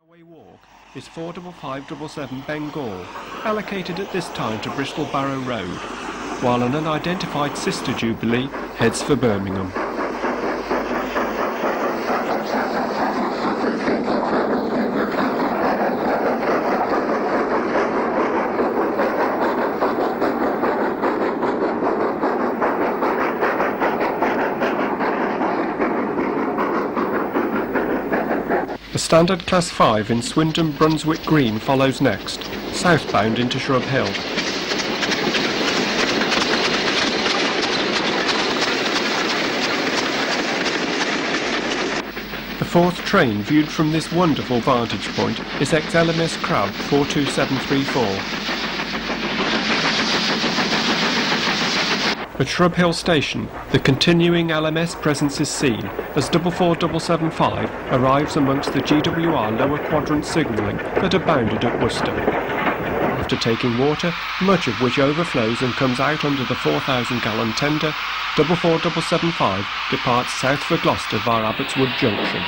Railway Walk is 45577 Bengal, allocated at this time to Bristol Barrow Road, while an unidentified sister Jubilee heads for Birmingham. The standard Class 5 in Swindon Brunswick Green follows next, southbound into Shrub Hill. The fourth train viewed from this wonderful vantage point is ex-LMS Shrub 42734. At Shrub Hill Station, the continuing LMS presence is seen as 44775 arrives amongst the GWR lower quadrant signalling that abounded at Worcester. After taking water, much of which overflows and comes out under the 4,000-gallon tender, 44775 departs south for Gloucester via Abbotswood Junction.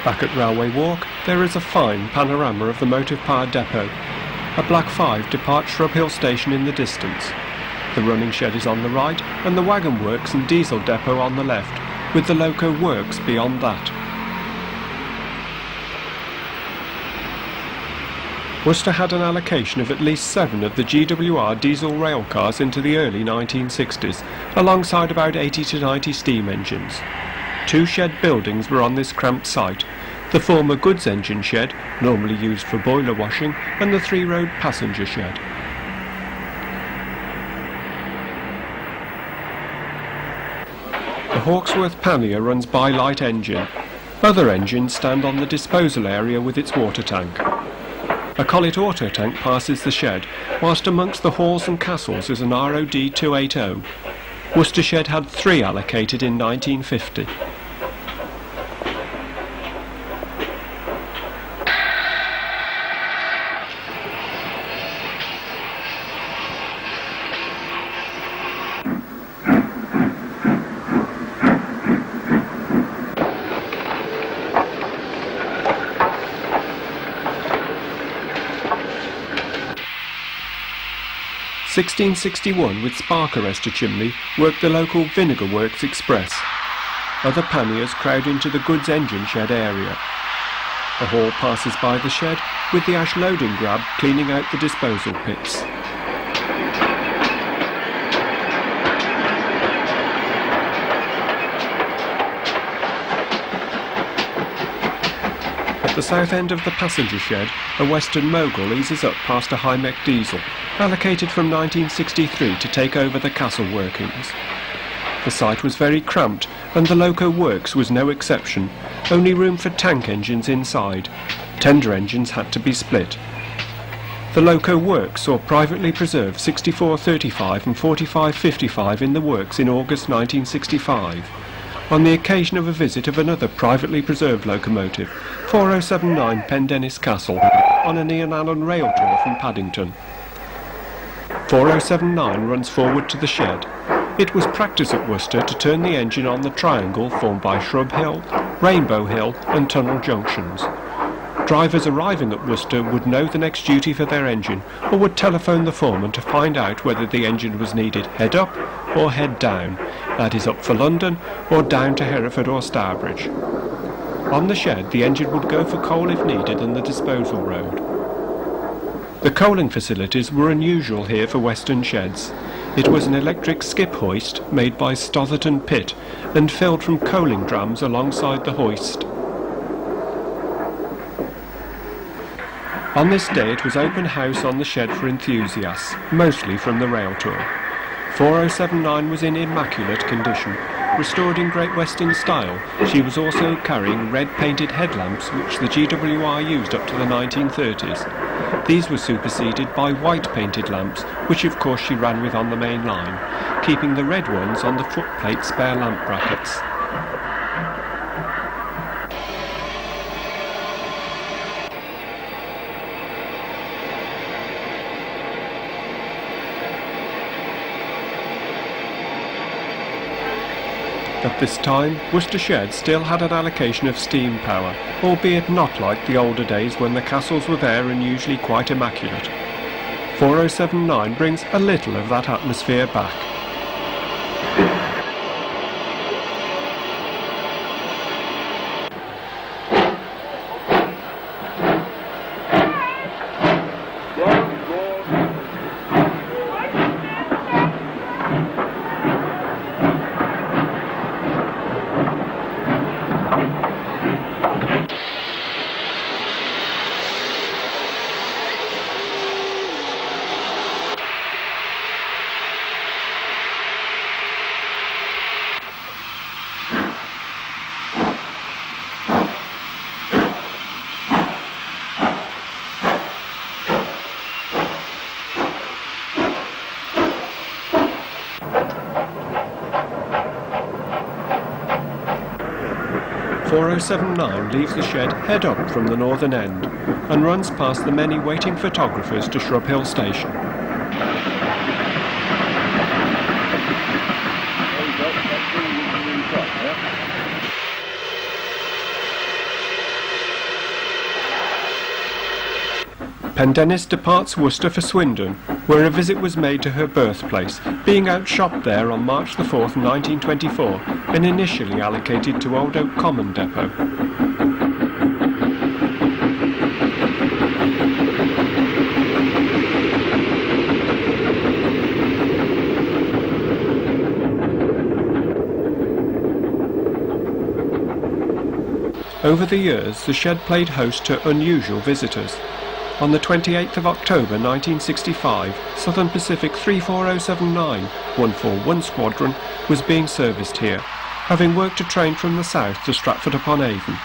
Back at Railway Walk, there is a fine panorama of the motive power depot. A Black 5 departs Shrub Hill Station in the distance. The running shed is on the right, and the wagon works and diesel depot on the left, with the loco works beyond that. Worcester had an allocation of at least 7 of the GWR diesel rail cars into the early 1960s, alongside about 80 to 90 steam engines. 2 shed buildings were on this cramped site, the former goods engine shed, normally used for boiler washing, and the 3-road passenger shed. The Hawksworth pannier runs by light engine. Other engines stand on the disposal area with its water tank. A Collet auto tank passes the shed, whilst amongst the halls and castles is an ROD 280. Worcester shed had 3 allocated in 1950. (1661) with spark arrestor chimney worked the local Vinegar Works Express. Other panniers crowd into the goods engine shed area. A hall passes by the shed with the ash loading grab cleaning out the disposal pits. At the south end of the passenger shed, a Western Mogul eases up past a high-mech diesel, allocated from 1963 to take over the castle workings. The site was very cramped, and the loco works was no exception, only room for tank engines inside. Tender engines had to be split. The loco works saw privately preserved 6435 and 4555 in the works in August 1965. On the occasion of a visit of another privately preserved locomotive, 4079 Pendennis Castle, on an Ian Allen rail tour from Paddington. 4079 runs forward to the shed. It was practice at Worcester to turn the engine on the triangle formed by Shrub Hill, Rainbow Hill and Tunnel junctions. Drivers arriving at Worcester would know the next duty for their engine, or would telephone the foreman to find out whether the engine was needed head up or head down, that is up for London or down to Hereford or Stourbridge. On the shed, the engine would go for coal if needed and the disposal road. The coaling facilities were unusual here for Western sheds. It was an electric skip hoist made by Stotherton Pitt and filled from coaling drams alongside the hoist. On this day it was open house on the shed for enthusiasts, mostly from the rail tour. 4079 was in immaculate condition. Restored in Great Western style, she was also carrying red painted headlamps which the GWR used up to the 1930s. These were superseded by white painted lamps, which of course she ran with on the main line, keeping the red ones on the footplate spare lamp brackets. At this time, Worcester Shed still had an allocation of steam power, albeit not like the older days when the castles were there and usually quite immaculate. 4079 brings a little of that atmosphere back. .4079 leaves the shed head up from the northern end and runs past the many waiting photographers to Shrub Hill Station. Pendennis departs Worcester for Swindon, where a visit was made to her birthplace, being outshopped there on March the 4th, 1924, and initially allocated to Old Oak Common Depot. Over the years, the shed played host to unusual visitors. On the 28th of October 1965, Southern Pacific 34079 141 Squadron was being serviced here, having worked a train from the south to Stratford-upon-Avon.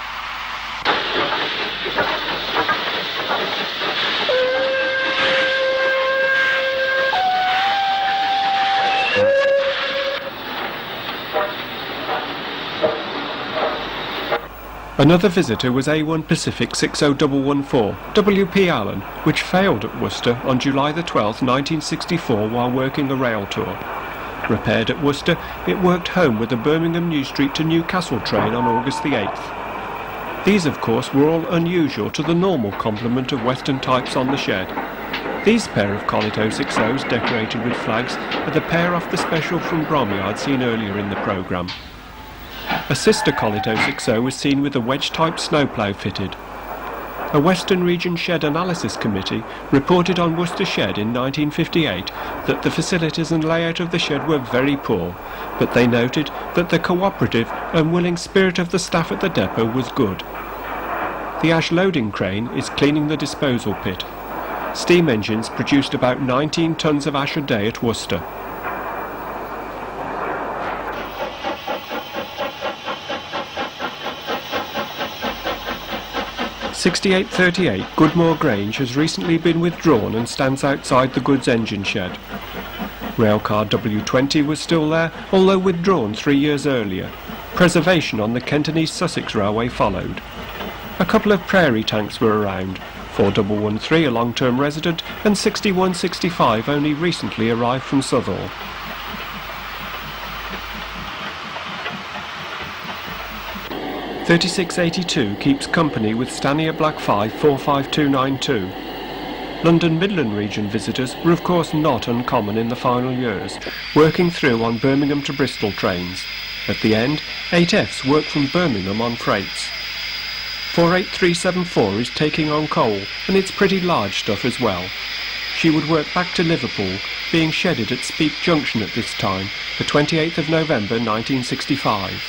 Another visitor was A1 Pacific 60114, W.P. Allen, which failed at Worcester on July the 12th, 1964 while working a rail tour. Repaired at Worcester, it worked home with the Birmingham New Street to Newcastle train on August the 8th. These, of course, were all unusual to the normal complement of Western types on the shed. These pair of Collet 060s decorated with flags are the pair off the special from Bromyard seen earlier in the programme. A sister Collet 060 was seen with a wedge-type snowplough fitted. A Western Region Shed Analysis Committee reported on Worcester Shed in 1958 that the facilities and layout of the shed were very poor, but they noted that the cooperative and willing spirit of the staff at the depot was good. The ash loading crane is cleaning the disposal pit. Steam engines produced about 19 tons of ash a day at Worcester. .6838 Goodmore Grange has recently been withdrawn and stands outside the goods engine shed. Railcar W20 was still there, although withdrawn 3 years earlier. Preservation on the Kent and East Sussex Railway followed. A couple of prairie tanks were around, 4113 a long-term resident and 6165 only recently arrived from Southall. .3682 keeps company with Stanier Black 5 45292. London Midland region visitors were of course not uncommon in the final years, working through on Birmingham to Bristol trains. At the end, 8Fs work from Birmingham on freights. 48374 is taking on coal, and it's pretty large stuff as well. She would work back to Liverpool, being shedded at Speke Junction at this time, the 28th of November 1965.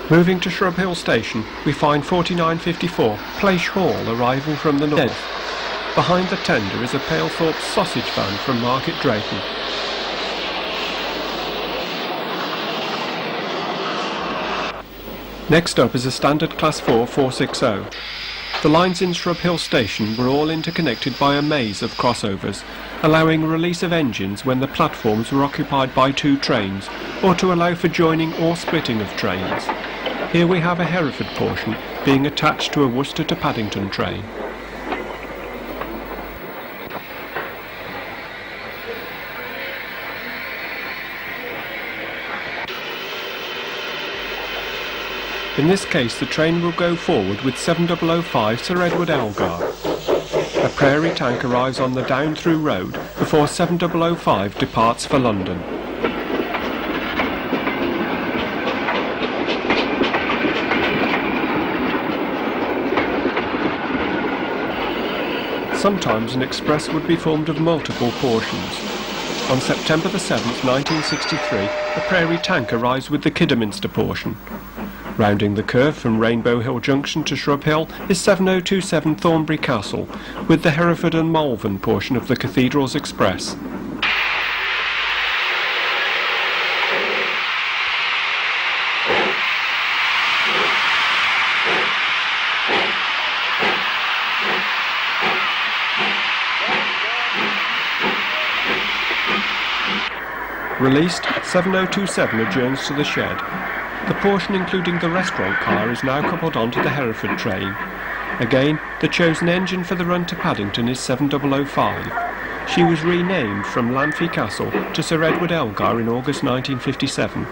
Moving to Shrub Hill Station, we find 4954 Plaish Hall arriving from the north. Behind the tender is a Palethorpe sausage van from Market Drayton. Next up is a standard Class 4 460. The lines in Shrub Hill Station were all interconnected by a maze of crossovers, allowing release of engines when the platforms were occupied by two trains, or to allow for joining or splitting of trains. Here we have a Hereford portion being attached to a Worcester to Paddington train. In this case the train will go forward with 7005 Sir Edward Elgar. A prairie tank arrives on the down-through road before 7005 departs for London. Sometimes an express would be formed of multiple portions. On September the 7th, 1963, a prairie tank arrives with the Kidderminster portion. Rounding the curve from Rainbow Hill Junction to Shrub Hill is 7027 Thornbury Castle, with the Hereford and Malvern portion of the Cathedral's Express. Released, 7027 adjourns to the shed. The portion including the restaurant car is now coupled onto the Hereford train. Again, the chosen engine for the run to Paddington is 7005. She was renamed from Lanfey Castle to Sir Edward Elgar in August 1957,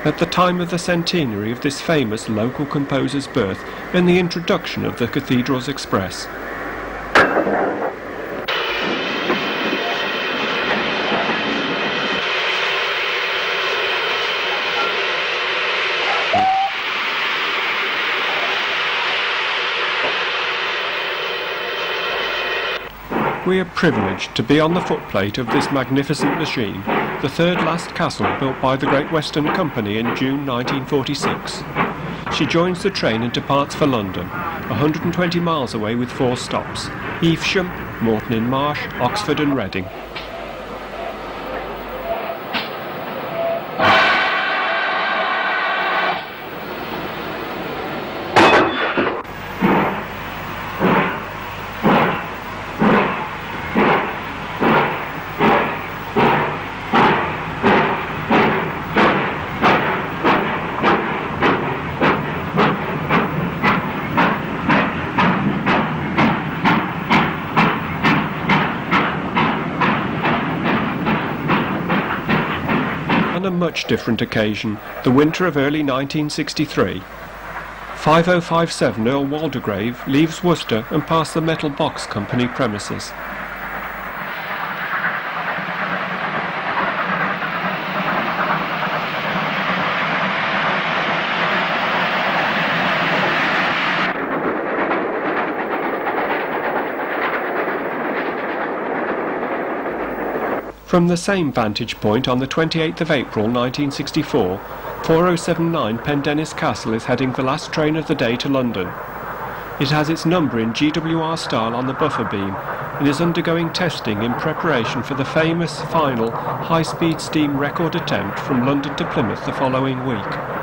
at the time of the centenary of this famous local composer's birth and the introduction of the Cathedral's Express. We are privileged to be on the footplate of this magnificent machine, the third last castle built by the Great Western Company in June 1946. She joins the train and departs for London, 120 miles away with 4 stops: Evesham, Morton-in-Marsh, Oxford and Reading. A much different occasion, the winter of early 1963. 5057 Earl Waldegrave leaves Worcester and past the Metal Box Company premises. From the same vantage point on the 28th of April 1964, 4079 Pendennis Castle is heading the last train of the day to London. It has its number in GWR style on the buffer beam and is undergoing testing in preparation for the famous final high-speed steam record attempt from London to Plymouth the following week.